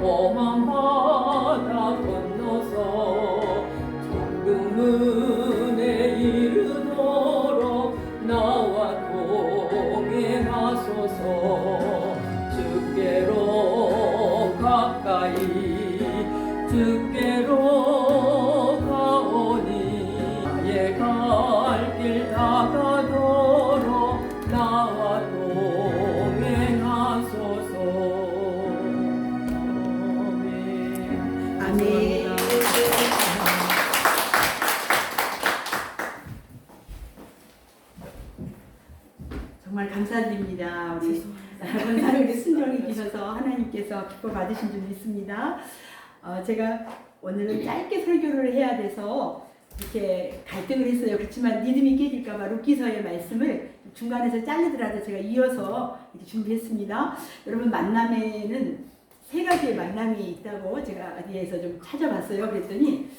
험한 바다 건너서 천금문에 이르도록 나와 동행하소서. 주께로 가까이 주께로 가오니 나의 갈 길 다가도록 나와 동행하소서. 아멘. 정말 감사드립니다. 우리 원사님께 순종해 주셔서 하나님께서 기뻐 받으신 줄 믿습니다. 제가 오늘은 짧게 설교를 해야 돼서 이렇게 갈등을 했어요. 그렇지만 믿음이 깨질까봐 루키서의 말씀을 중간에서 자르더라도 제가 이어서 이렇게 준비했습니다. 여러분, 만남에는 세 가지의 만남이 있다고 제가 어디에서 좀 찾아봤어요. 그랬더니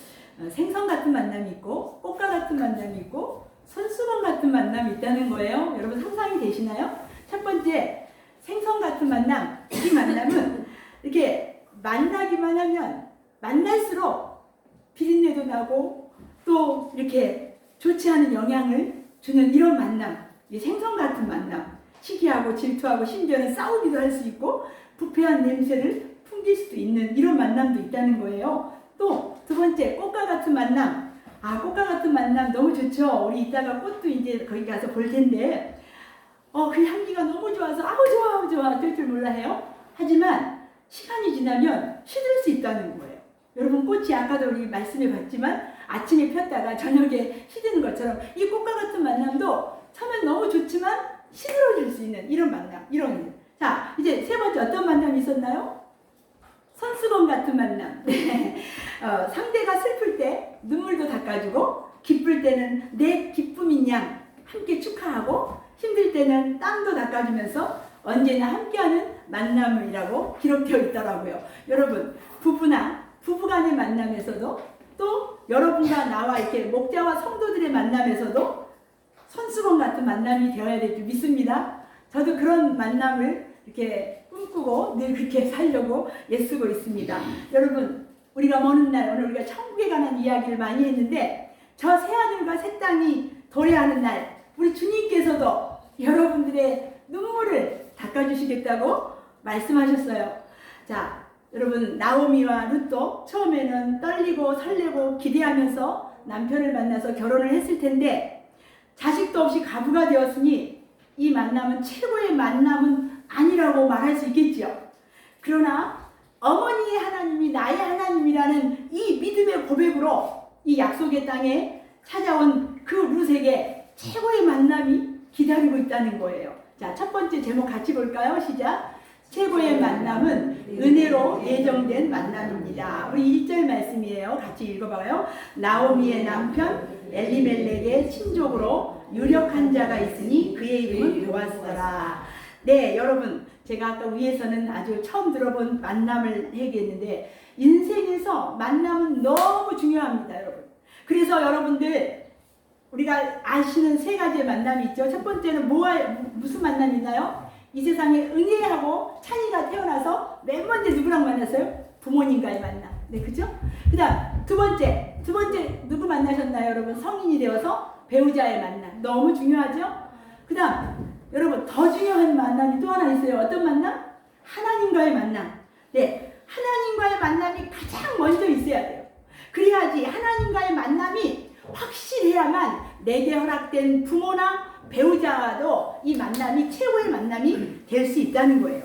생선 같은 만남이 있고 꽃과 같은 만남이 있고 손수건 같은 만남이 있다는 거예요. 여러분, 상상이 되시나요? 첫 번째, 생선 같은 만남. 이 만남은 이렇게 만나기만 하면 만날수록 비린내도 나고 또 이렇게 좋지 않은 영향을 주는 이런 만남. 이 생선 같은 만남. 시기하고 질투하고 심지어는 싸우기도 할 수 있고 부패한 냄새를 풍길 수도 있는 이런 만남도 있다는 거예요. 또 두 번째, 꽃과 같은 만남. 꽃과 같은 만남 너무 좋죠. 우리 이따가 꽃도 이제 거기 가서 볼 텐데 그 향기가 너무 좋아서 좋아 될 줄 몰라 해요. 하지만 시간이 지나면 시들 수 있다는 거예요. 여러분, 꽃이 아까도 우리 말씀해 봤지만 아침에 폈다가 저녁에 시드는 것처럼 이 꽃과 같은 만남도 처음엔 너무 좋지만 시들어질 수 있는 이런 만남, 이런 일. 자, 이제 세 번째 어떤 만남이 있었나요? 손수건 같은 만남. 상대가 슬플 때 눈물도 닦아주고 기쁠 때는 내 기쁨인 양 함께 축하하고 힘들 때는 땀도 닦아주면서 언제나 함께하는 만남이라고 기록되어 있더라고요. 여러분, 부부간의 만남에서도 또 여러분과 나와 이렇게 목자와 성도들의 만남에서도 손수건 같은 만남이 되어야 될 줄 믿습니다. 저도 그런 만남을 이렇게 꿈꾸고 늘 그렇게 살려고 애쓰고 있습니다. 여러분, 우리가 먼 날, 오늘 우리가 천국에 관한 이야기를 많이 했는데 저 새하늘과 새 땅이 도래하는 날 우리 주님께서도 여러분들의 눈물을 닦아주시겠다고 말씀하셨어요. 자, 여러분, 나오미와 룻도 처음에는 떨리고 설레고 기대하면서 남편을 만나서 결혼을 했을 텐데 자식도 없이 가부가 되었으니 이 만남은 최고의 만남은 아니라고 말할 수 있겠지요. 그러나 어머니의 하나님이 나의 하나님이라는 이 믿음의 고백으로 이 약속의 땅에 찾아온 그 룻에게 최고의 만남이 기다리고 있다는 거예요. 자, 첫 번째 제목 같이 볼까요? 시작. 최고의 만남은 은혜로 예정된 만남입니다. 우리 1절 말씀이에요. 같이 읽어봐요. 나오미의 남편 엘리멜렉의 친족으로 유력한 자가 있으니 그의 이름은 보아스더라. 네, 여러분, 제가 아까 위에서는 아주 처음 들어본 만남을 얘기했는데 인생에서 만남은 너무 중요합니다, 여러분. 그래서 여러분들, 우리가 아시는 세 가지의 만남이 있죠. 첫 번째는 무슨 만남이 있나요? 이 세상에 은혜하고 찬이가 태어나서 맨 먼저 누구랑 만났어요? 부모님과의 만남. 네, 그죠? 그 다음 두 번째 누구 만나셨나요, 여러분? 성인이 되어서 배우자의 만남. 너무 중요하죠? 그 다음 여러분, 더 중요한 만남이 또 하나 있어요. 어떤 만남? 하나님과의 만남. 네, 하나님과의 만남이 가장 먼저 있어야 돼요. 그래야지 하나님과의 만남이 확실해야만 내게 허락된 부모나 배우자와도 이 만남이 최고의 만남이 될 수 있다는 거예요.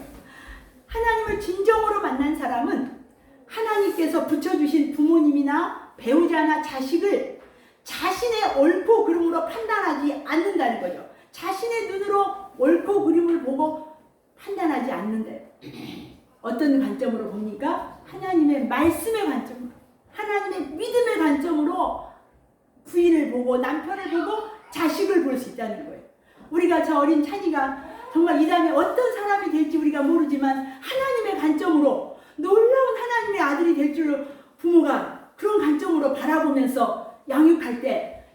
하나님을 진정으로 만난 사람은 하나님께서 붙여주신 부모님이나 배우자나 자식을 자신의 옳고 그름으로 판단하지 않는다는 거죠. 자신의 눈으로 옳고 그름을 보고 판단하지 않는다. 어떤 관점으로 봅니까? 하나님의 말씀의 관점으로, 하나님의 믿음의 관점으로 부인을 보고 남편을 보고 자식을 볼 수 있다는 거예요. 우리가 저 어린 찬이가 정말 이 다음에 어떤 사람이 될지 우리가 모르지만 하나님의 관점으로 놀라운 하나님의 아들이 될 줄 부모가 그런 관점으로 바라보면서 양육할 때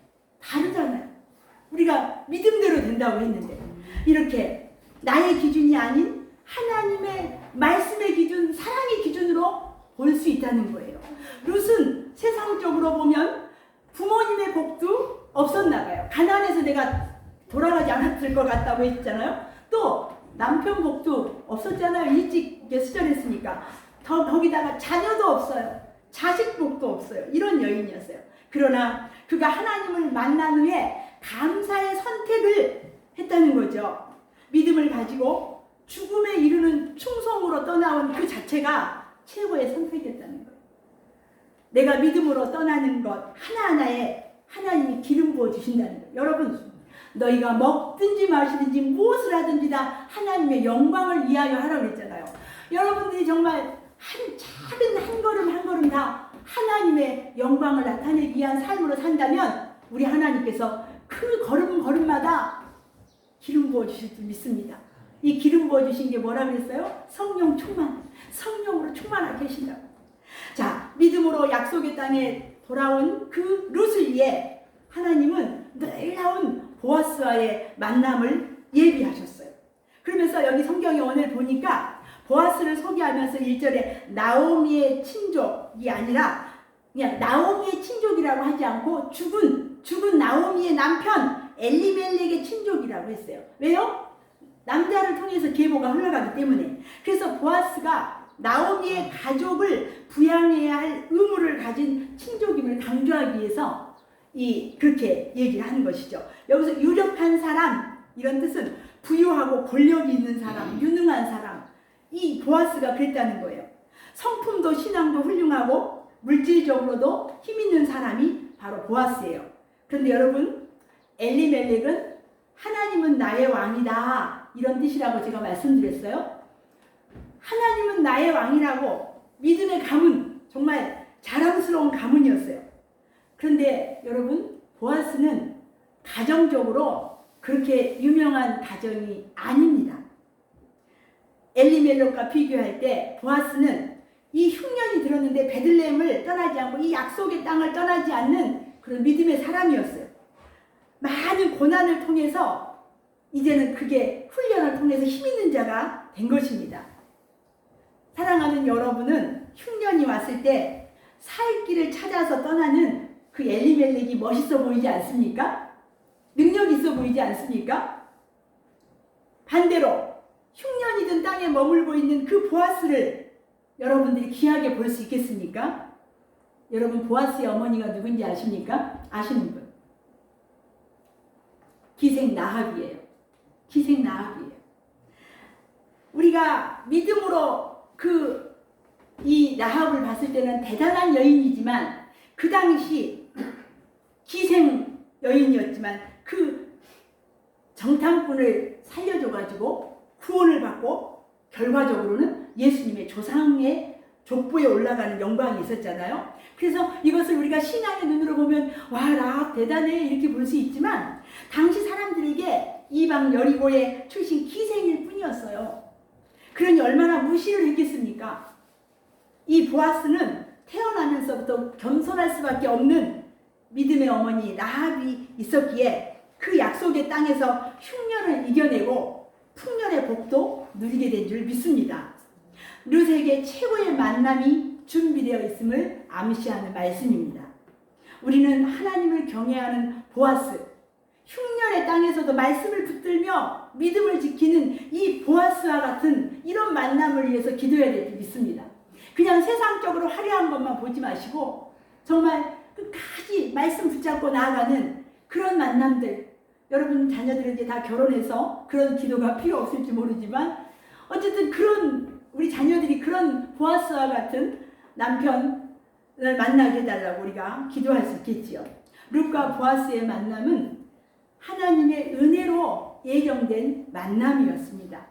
다르잖아요. 우리가 믿음대로 된다고 했는데 이렇게 나의 기준이 아닌 하나님의 말씀의 기준, 사랑의 기준으로 볼 수 있다는 거예요. 룻은 세상적으로 보면 부모님의 복도 없었나 봐요. 가난해서 내가 돌아가지 않았을 것 같다고 했잖아요. 또 남편 복도 없었잖아요. 일찍 수절했으니까. 거기다가 자녀도 없어요. 자식 복도 없어요. 이런 여인이었어요. 그러나 그가 하나님을 만난 후에 감사의 선택을 했다는 거죠. 믿음을 가지고 죽음에 이르는 충성으로 떠나온 그 자체가 최고의 선택이었다는 거예요. 내가 믿음으로 떠나는 것 하나하나에 하나님이 기름 부어 주신다는 거예요. 여러분, 너희가 먹든지 마시든지 무엇을 하든지 다 하나님의 영광을 위하여 하라고 했잖아요. 여러분들이 정말 작은 한 걸음 한 걸음 다 하나님의 영광을 나타내기 위한 삶으로 산다면 우리 하나님께서 그 걸음 걸음마다 기름 부어 주실 줄 믿습니다. 이 기름 부어 주신 게 뭐라 그랬어요? 성령 충만, 성령으로 충만하게 계신다고. 자, 믿음으로 약속의 땅에 돌아온 그 룻을 위해 하나님은 놀라운 보아스와의 만남을 예비하셨어요. 그러면서 여기 성경에 오늘 보니까 보아스를 소개하면서 1절에 나오미의 친족이 아니라 그냥 나오미의 친족이라고 하지 않고 죽은 나오미의 남편 엘리멜렉의 친족이라고 했어요. 왜요? 남자를 통해서 계보가 흘러가기 때문에. 그래서 보아스가 나오미의 가족을 부양해야 할 의무를 가진 친족임을 강조하기 위해서 그렇게 얘기를 하는 것이죠. 여기서 유력한 사람, 이런 뜻은 부유하고 권력이 있는 사람, 유능한 사람, 이 보아스가 그랬다는 거예요. 성품도 신앙도 훌륭하고 물질적으로도 힘 있는 사람이 바로 보아스예요. 그런데 여러분, 엘리멜렉은 하나님은 나의 왕이다, 이런 뜻이라고 제가 말씀드렸어요. 하나님은 나의 왕이라고 믿음의 가문, 정말 자랑스러운 가문이었어요. 그런데 여러분, 보아스는 가정적으로 그렇게 유명한 가정이 아닙니다. 엘리멜렉과 비교할 때 보아스는 이 흉년이 들었는데 베들레헴을 떠나지 않고 이 약속의 땅을 떠나지 않는 그런 믿음의 사람이었어요. 많은 고난을 통해서 이제는 그게 훈련을 통해서 힘 있는 자가 된 것입니다. 사랑하는 여러분은 흉년이 왔을 때 살 길을 찾아서 떠나는 그 엘리멜렉이 멋있어 보이지 않습니까? 능력 있어 보이지 않습니까? 반대로 흉년이 든 땅에 머물고 있는 그 보아스를 여러분들이 귀하게 볼 수 있겠습니까? 여러분, 보아스의 어머니가 누군지 아십니까? 아시는 분? 기생 라합이에요. 기생 라합이에요. 우리가 믿음으로 이 라합을 봤을 때는 대단한 여인이지만 그 당시 기생 여인이었지만 그 정탐꾼을 살려줘가지고 구원을 받고 결과적으로는 예수님의 조상의 족보에 올라가는 영광이 있었잖아요. 그래서 이것을 우리가 신앙의 눈으로 보면 와, 라합 대단해, 이렇게 볼 수 있지만 당시 사람들에게 이방 여리고의 출신 기생일 뿐이었어요. 그러니 얼마나 무시를 했겠습니까? 이 보아스는 태어나면서부터 겸손할 수밖에 없는 믿음의 어머니 라합이 있었기에 그 약속의 땅에서 흉년을 이겨내고 풍년의 복도 누리게 된 줄 믿습니다. 룻에게 최고의 만남이 준비되어 있음을 암시하는 말씀입니다. 우리는 하나님을 경외하는 보아스, 흉년의 땅에서도 말씀을 붙들며 믿음을 지키는 이 보아스와 같은 이런 만남을 위해서 기도해야 될 줄 믿습니다. 그냥 세상적으로 화려한 것만 보지 마시고 정말 끝까지 말씀 붙잡고 나아가는 그런 만남들, 여러분 자녀들은 이제 다 결혼해서 그런 기도가 필요 없을지 모르지만 어쨌든 그런 우리 자녀들이 그런 보아스와 같은 남편을 만나게 해달라고 우리가 기도할 수 있겠지요. 룻과 보아스의 만남은 하나님의 은혜로 예정된 만남이었습니다.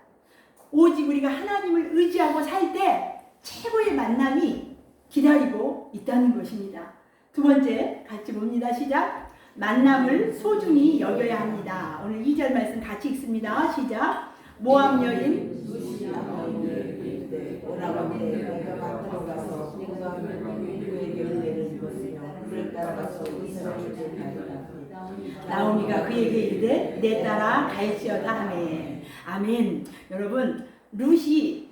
오직 우리가 하나님을 의지하고 살 때 최고의 만남이 기다리고 있다는 것입니다. 두 번째 같이 봅니다. 시작. 만남을 소중히 여겨야 합니다. 오늘 2절 말씀 같이 읽습니다. 시작. 모압 여인 나오미가 그에게 이르되 내 딸아 갈지어다. 아멘. 아멘. 여러분, 룻이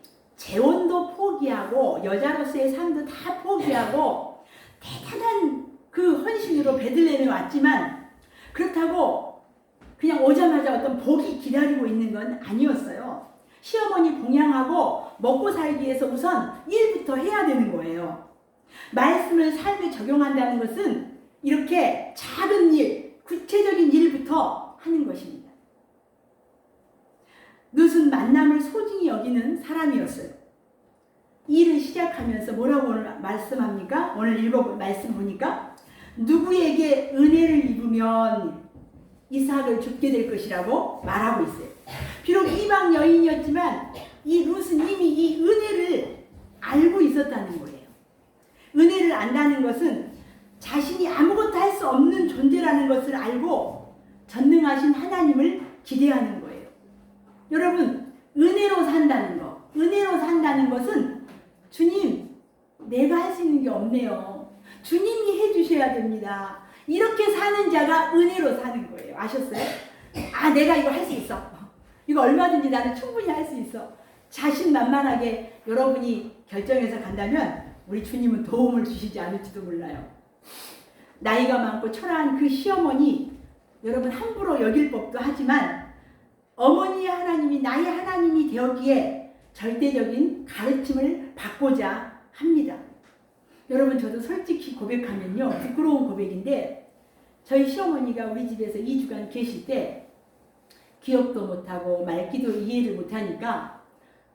재혼도 포기하고 여자로서의 삶도 다 포기하고 대단한 그 헌신으로 베들레헴에 왔지만 그렇다고 그냥 오자마자 어떤 복이 기다리고 있는 건 아니었어요. 시어머니 봉양하고 먹고 살기 위해서 우선 일부터 해야 되는 거예요. 말씀을 삶에 적용한다는 것은 이렇게 작은 일, 구체적인 일부터 하는 것입니다. 룻은 만남을 소중히 여기는 사람이었어요. 일을 시작하면서 뭐라고 오늘 말씀합니까? 오늘 읽어본 말씀 보니까 누구에게 은혜를 입으면 이삭을 줍게 될 것이라고 말하고 있어요. 비록 이방 여인이었지만 이 룻은 이미 이 은혜를 알고 있었다는 거예요. 은혜를 안다는 것은 자신이 아무것도 할 수 없는 존재라는 것을 알고 전능하신 하나님을 기대하는 거예요. 여러분, 은혜로 산다는 것은 주님, 내가 할 수 있는 게 없네요. 주님이 해주셔야 됩니다. 이렇게 사는 자가 은혜로 사는 거예요. 아셨어요? 아, 내가 이거 할 수 있어. 이거 얼마든지 나는 충분히 할 수 있어. 자신만만하게 여러분이 결정해서 간다면 우리 주님은 도움을 주시지 않을지도 몰라요. 나이가 많고 초라한 그 시어머니, 여러분 함부로 여길 법도 하지만 어머니의 하나님이 나의 하나님이 되었기에 절대적인 가르침을 받고자 합니다. 여러분, 저도 솔직히 고백하면요, 부끄러운 고백인데 저희 시어머니가 우리 집에서 2주간 계실 때 기억도 못하고 말귀도 이해를 못하니까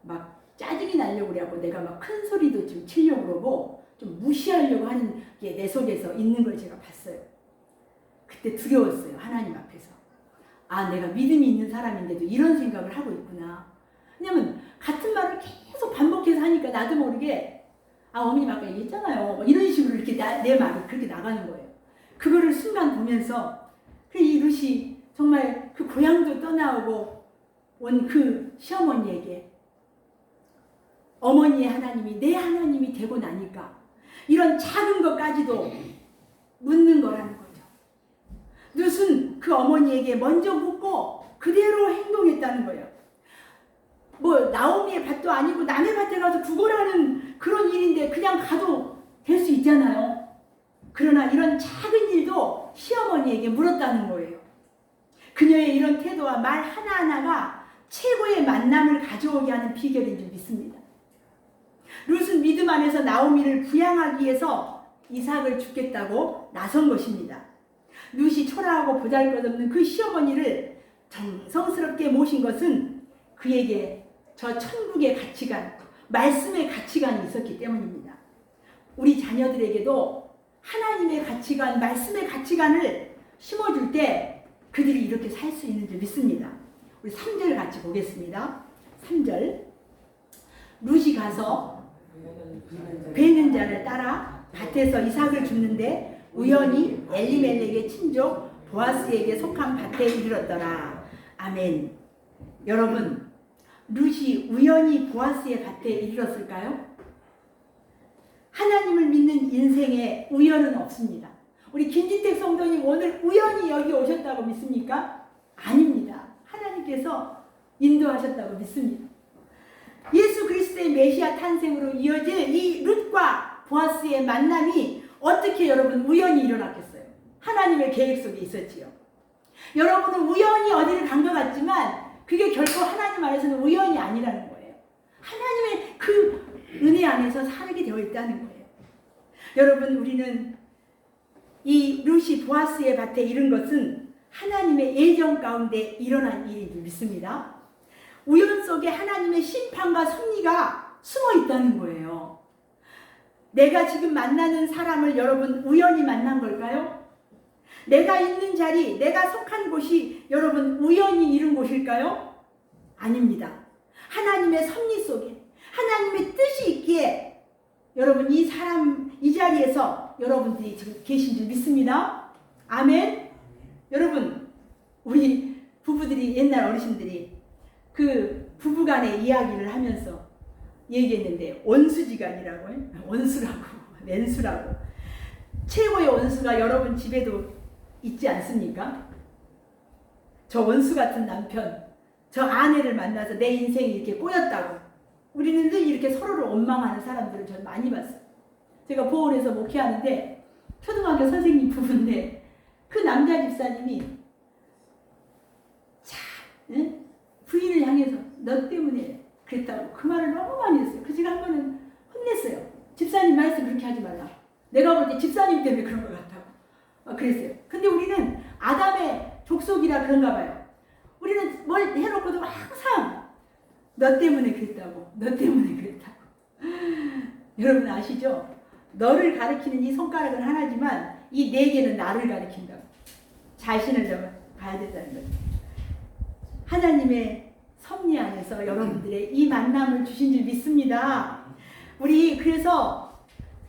막 짜증이 나려고 그래갖고 내가 막 큰 소리도 좀 치려고 그러고 좀 무시하려고 하는 게 내 속에서 있는 걸 제가 봤어요. 그때 두려웠어요. 하나님 앞에서. 아, 내가 믿음이 있는 사람인데도 이런 생각을 하고 있구나. 왜냐면 같은 말을 계속 반복해서 하니까 나도 모르게 아, 어머님 아까 얘기했잖아요. 뭐 이런 식으로 이렇게 내 말이 그렇게 나가는 거예요. 그거를 순간 보면서 이 룻이 정말 그 고향도 떠나오고 온 그 시어머니에게 어머니의 하나님이 내 하나님이 되고 나니까 이런 작은 것까지도 묻는 거라는 거죠. 룻은 그 어머니에게 먼저 묻고 그대로 행동했다는 거예요. 뭐 나오미의 밭도 아니고 남의 밭에 가서 구걸하는 그런 일인데 그냥 가도 될 수 있잖아요. 그러나 이런 작은 일도 시어머니에게 물었다는 거예요. 그녀의 이런 태도와 말 하나하나가 최고의 만남을 가져오게 하는 비결인 줄 믿습니다. 룻은 믿음 안에서 나오미를 부양하기 위해서 이삭을 주겠다고 나선 것입니다. 룻이 초라하고 보잘것없는 그 시어머니를 정성스럽게 모신 것은 그에게 저 천국의 가치관, 말씀의 가치관이 있었기 때문입니다. 우리 자녀들에게도 하나님의 가치관, 말씀의 가치관을 심어줄 때 그들이 이렇게 살 수 있는 줄 믿습니다. 우리 3절 같이 보겠습니다. 3절. 룻이 가서 베는 자를 따라 밭에서 이삭을 줍는데 우연히 엘리멜렉의 친족 보아스에게 속한 밭에 이르렀더라. 아멘. 여러분, 룻이 우연히 보아스의 밭에 이르렀을까요? 하나님을 믿는 인생에 우연은 없습니다. 우리 김진택 성도님 오늘 우연히 여기 오셨다고 믿습니까? 아닙니다. 하나님께서 인도하셨다고 믿습니다. 예수 그리스도의 메시아 탄생으로 이어질 이 룻과 보아스의 만남이 어떻게 여러분 우연히 일어났겠어요? 하나님의 계획 속에 있었지요. 여러분은 우연히 어디를 간 것 같지만 그게 결코 하나님 안에서는 우연이 아니라는 거예요. 하나님의 그 은혜 안에서 살게 되어 있다는 거예요. 여러분, 우리는 이 룻이 보아스의 밭에 이른 것은 하나님의 예정 가운데 일어난 일인 줄 믿습니다. 우연 속에 하나님의 심판과 섭리가 숨어 있다는 거예요. 내가 지금 만나는 사람을 여러분 우연히 만난 걸까요? 내가 있는 자리, 내가 속한 곳이 여러분 우연히 이룬 곳일까요? 아닙니다. 하나님의 섭리 속에 하나님의 뜻이 있기에 여러분 이 자리에서 여러분들이 지금 계신 줄 믿습니다. 아멘. 여러분, 우리 부부들이, 옛날 어르신들이 그 부부간의 이야기를 하면서 얘기했는데 원수지간이라고 해요. 원수라고, 왼수라고. 최고의 원수가 여러분 집에도 있지 않습니까? 저 원수 같은 남편, 저 아내를 만나서 내 인생이 이렇게 꼬였다고 우리는 늘 이렇게 서로를 원망하는 사람들을 저는 많이 봤어요. 제가 보원에서 목회하는데 초등학교 선생님 부부인데 그 남자 집사님이 참 응? 부인을 향해서 너 때문에 그랬다고 그 말을 너무 많이 했어요. 그래서 제가 한 번은 혼냈어요. 집사님 말씀 그렇게 하지 말라. 내가 볼 때 집사님 때문에 그런 것 같다고 그랬어요. 근데 우리는 아담의 족속이라 그런가 봐요. 우리는 뭘 해놓고도 항상 너 때문에 그랬다고 너 때문에 그랬다고. 여러분 아시죠? 너를 가리키는 이 손가락은 하나지만 이 네 개는 나를 가리킨다고. 자신을 봐야 된다는 거죠. 하나님의 섭리 안에서 여러분들의 이 만남을 주신 줄 믿습니다. 우리 그래서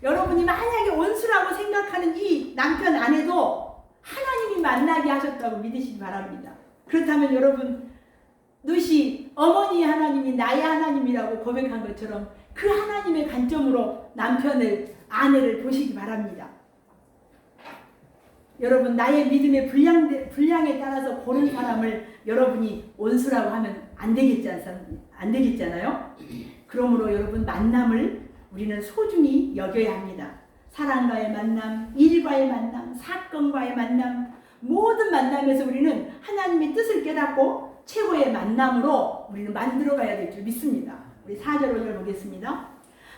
여러분이 만약에 원수라고 생각하는 이 남편 아내도 하나님이 만나게 하셨다고 믿으시기 바랍니다. 그렇다면 여러분 누시 어머니의 하나님이 나의 하나님이라고 고백한 것처럼 그 하나님의 관점으로 남편을 아내를 보시기 바랍니다. 여러분 나의 믿음의 분량에 따라서 고른 사람을 여러분이 원수라고 하면 안 되겠잖아요. 그러므로 여러분 만남을 우리는 소중히 여겨야 합니다. 사랑과의 만남, 일과의 만남, 사건과의 만남, 모든 만남에서 우리는 하나님의 뜻을 깨닫고 최고의 만남으로 우리는 만들어가야 될 줄 믿습니다. 우리 4절 5절 보겠습니다.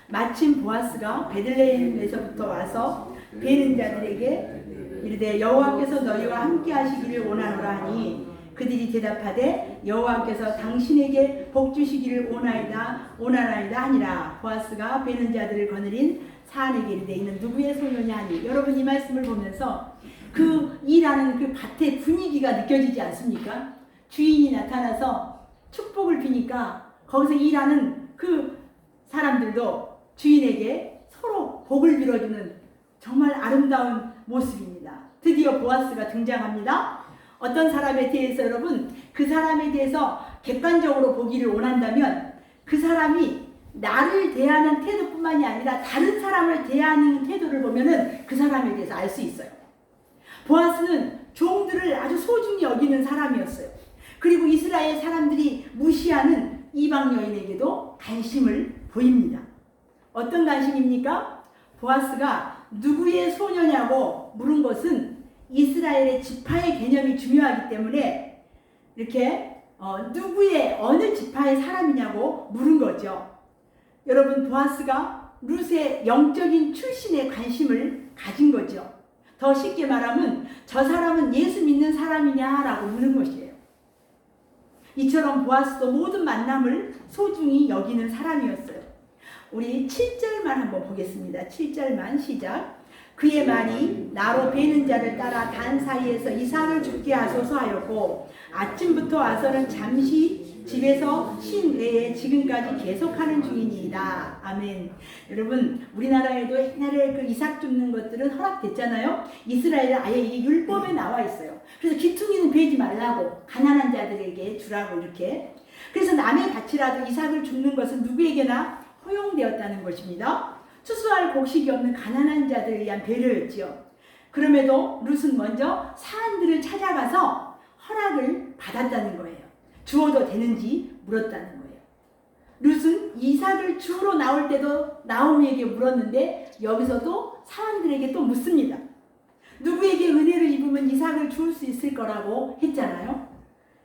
마침 보아스가 베들레헴에서부터 와서 베는 자들에게 이르되 여호와께서 너희와 함께 하시기를 원하노라 하니 그들이 대답하되 여호와께서 당신에게 복 주시기를 원하나이다 하니라. 보아스가 베는 자들을 거느린 사안에게 이르되 이는 누구의 소녀냐 하니. 여러분 이 말씀을 보면서 그 일하는 그 밭의 분위기가 느껴지지 않습니까? 주인이 나타나서 축복을 비니까 거기서 일하는 그 사람들도 주인에게 서로 복을 빌어주는 정말 아름다운 모습입니다. 드디어 보아스가 등장합니다. 어떤 사람에 대해서 여러분 그 사람에 대해서 객관적으로 보기를 원한다면 그 사람이 나를 대하는 태도뿐만이 아니라 다른 사람을 대하는 태도를 보면은 그 사람에 대해서 알 수 있어요. 보아스는 종들을 아주 소중히 여기는 사람이었어요. 그리고 이스라엘 사람들이 무시하는 이방 여인에게도 관심을 보입니다. 어떤 관심입니까? 보아스가 누구의 소녀냐고 물은 것은 이스라엘의 지파의 개념이 중요하기 때문에 이렇게 누구의 어느 지파의 사람이냐고 물은 거죠. 여러분 보아스가 룻의 영적인 출신에 관심을 가진 거죠. 더 쉽게 말하면 저 사람은 예수 믿는 사람이냐라고 묻는 것이에요. 이처럼 보아스도 모든 만남을 소중히 여기는 사람이었어요. 우리 7절만 한번 보겠습니다. 7절만 시작. 그의 말이 나로 베는 자를 따라 단 사이에서 이삭을 죽게 하소서 하였고 아침부터 와서는 잠시 집에서 쉰 외에 지금까지 계속하는 중이니이다. 아멘. 여러분 우리나라에도 옛날에 그 이삭 줍는 것들은 허락됐잖아요. 이스라엘은 아예 이 율법에 나와 있어요. 그래서 기퉁이는 베지 말라고 가난한 자들에게 주라고 이렇게. 그래서 남의 밭이라도 이삭을 줍는 것은 누구에게나 허용되었다는 것입니다. 추수할 곡식이 없는 가난한 자들에 의한 배려였지요. 그럼에도 룻은 먼저 사안들을 찾아가서 허락을 받았다는 거예요. 주어도 되는지 물었다는 거예요. 룻은 이삭을 주우러 나올 때도 나오미에게 물었는데 여기서도 사안들에게 또 묻습니다. 누구에게 은혜를 입으면 이삭을 주울 수 있을 거라고 했잖아요.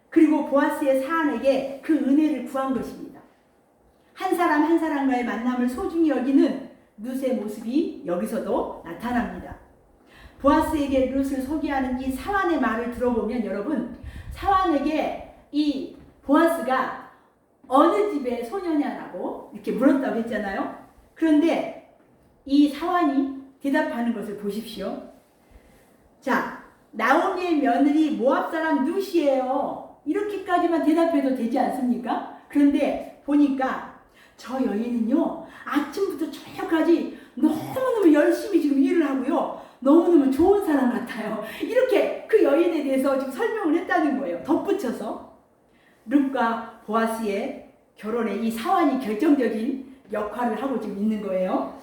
그리고 보아스의 사안에게 그 은혜를 구한 것입니다. 한 사람 한 사람과의 만남을 소중히 여기는 룻의 모습이 여기서도 나타납니다. 보아스에게 룻을 소개하는 이 사환의 말을 들어보면 여러분 사환에게 이 보아스가 어느 집의 소녀냐라고 이렇게 물었다고 했잖아요. 그런데 이 사환이 대답하는 것을 보십시오. 자, 나오미의 며느리 모압 사람 룻이에요. 이렇게까지만 대답해도 되지 않습니까? 그런데 보니까 저 여인은요 아침부터 저녁까지 너무너무 열심히 지금 일을 하고요 너무너무 좋은 사람 같아요. 이렇게 그 여인에 대해서 지금 설명을 했다는 거예요. 덧붙여서 룻과 보아스의 결혼에 이 사환이 결정적인 역할을 하고 지금 있는 거예요.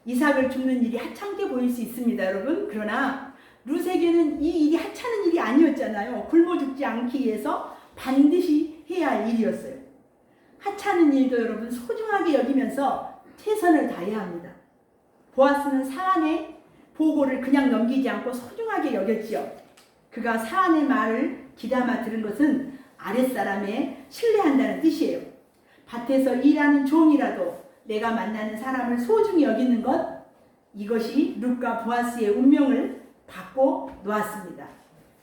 이삭을 줍는 일이 하찮게 보일 수 있습니다, 여러분. 그러나 룻에게는 이 일이 하찮은 일이 아니었잖아요. 굶어 죽지 않기 위해서 반드시 해야 할 일이었어요. 하찮은 일도 여러분 소중하게 여기면서 최선을 다해야 합니다. 보아스는 사안의 보고를 그냥 넘기지 않고 소중하게 여겼지요. 그가 사안의 말을 귀담아 들은 것은 아랫사람에 신뢰한다는 뜻이에요. 밭에서 일하는 종이라도 내가 만나는 사람을 소중히 여기는 것, 이것이 룻과 보아스의 운명을 바꿔 놓았습니다.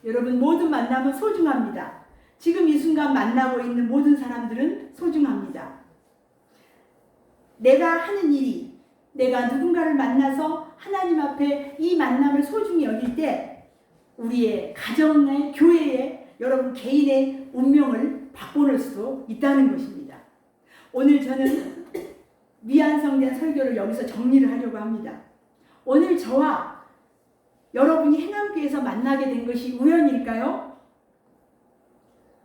여러분, 모든 만남은 소중합니다. 지금 이 순간 만나고 있는 모든 사람들은 소중합니다. 내가 하는 일이, 내가 누군가를 만나서 하나님 앞에 이 만남을 소중히 여길 때 우리의 가정의, 교회의, 여러분 개인의 운명을 바꿔놓을 수도 있다는 것입니다. 오늘 저는 미완성된 설교를 여기서 정리를 하려고 합니다. 오늘 저와 여러분이 행암교회에서 만나게 된 것이 우연일까요?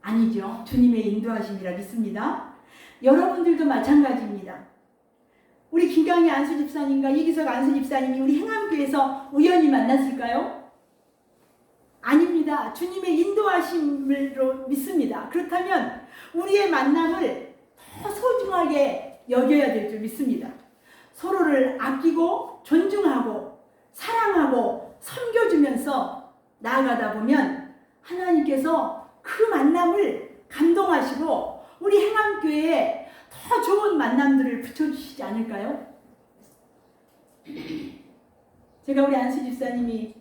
아니죠. 주님의 인도하심이라 믿습니다. 여러분들도 마찬가지입니다. 우리 김강희 안수 집사님과 이기석 안수 집사님이 우리 행암교회에서 우연히 만났을까요? 아닙니다. 주님의 인도하심으로 믿습니다. 그렇다면 우리의 만남을 더 소중하게 여겨야 될 줄 믿습니다. 서로를 아끼고 존중하고 사랑하고 섬겨주면서 나아가다 보면 하나님께서 그 만남을 감동하시고 우리 행암교회에 더 좋은 만남들을 붙여주시지 않을까요? 제가 우리 안수 집사님이,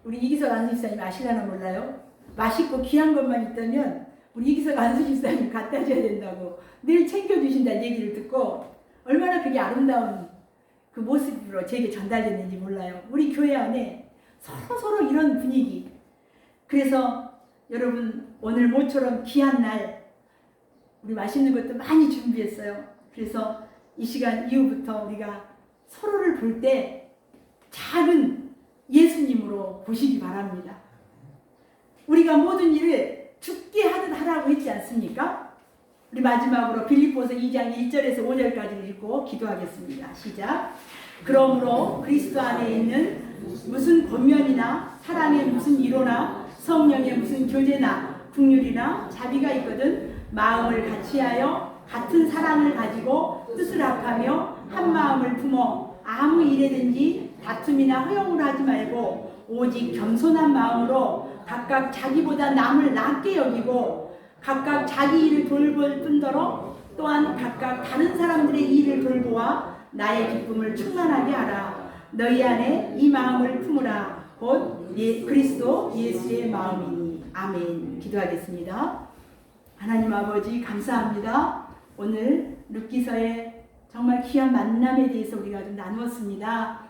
우리 이기석 안수 집사님 아시려나 몰라요? 맛있고 귀한 것만 있다면 우리 이기석 안수 집사님 갖다 줘야 된다고 늘 챙겨주신다는 얘기를 듣고 얼마나 그게 아름다운 그 모습으로 제게 전달됐는지 몰라요. 우리 교회 안에 서로 이런 분위기. 그래서 여러분, 오늘 모처럼 귀한 날 우리 맛있는 것도 많이 준비했어요. 그래서 이 시간 이후부터 우리가 서로를 볼 때 작은 예수님으로 보시기 바랍니다. 우리가 모든 일을 죽게 하듯 하라고 했지 않습니까? 우리 마지막으로 빌립보서 2장 1절에서 5절까지를 읽고 기도하겠습니다. 시작. 그러므로 그리스도 안에 있는 무슨 권면이나 사랑의 무슨 이로나 성령의 무슨 교제나 긍휼이나 자비가 있거든 마음을 같이하여 같은 사랑을 가지고 뜻을 합하며 한 마음을 품어 아무 일에든지 다툼이나 허용을 하지 말고 오직 겸손한 마음으로 각각 자기보다 남을 낫게 여기고 각각 자기 일을 돌볼 뿐더러 또한 각각 다른 사람들의 일을 돌보아 나의 기쁨을 충만하게 하라. 너희 안에 이 마음을 품으라. 곧 그리스도 예수의 마음이니. 아멘. 기도하겠습니다. 하나님 아버지 감사합니다. 오늘 룻기서의 정말 귀한 만남에 대해서 우리가 좀 나누었습니다.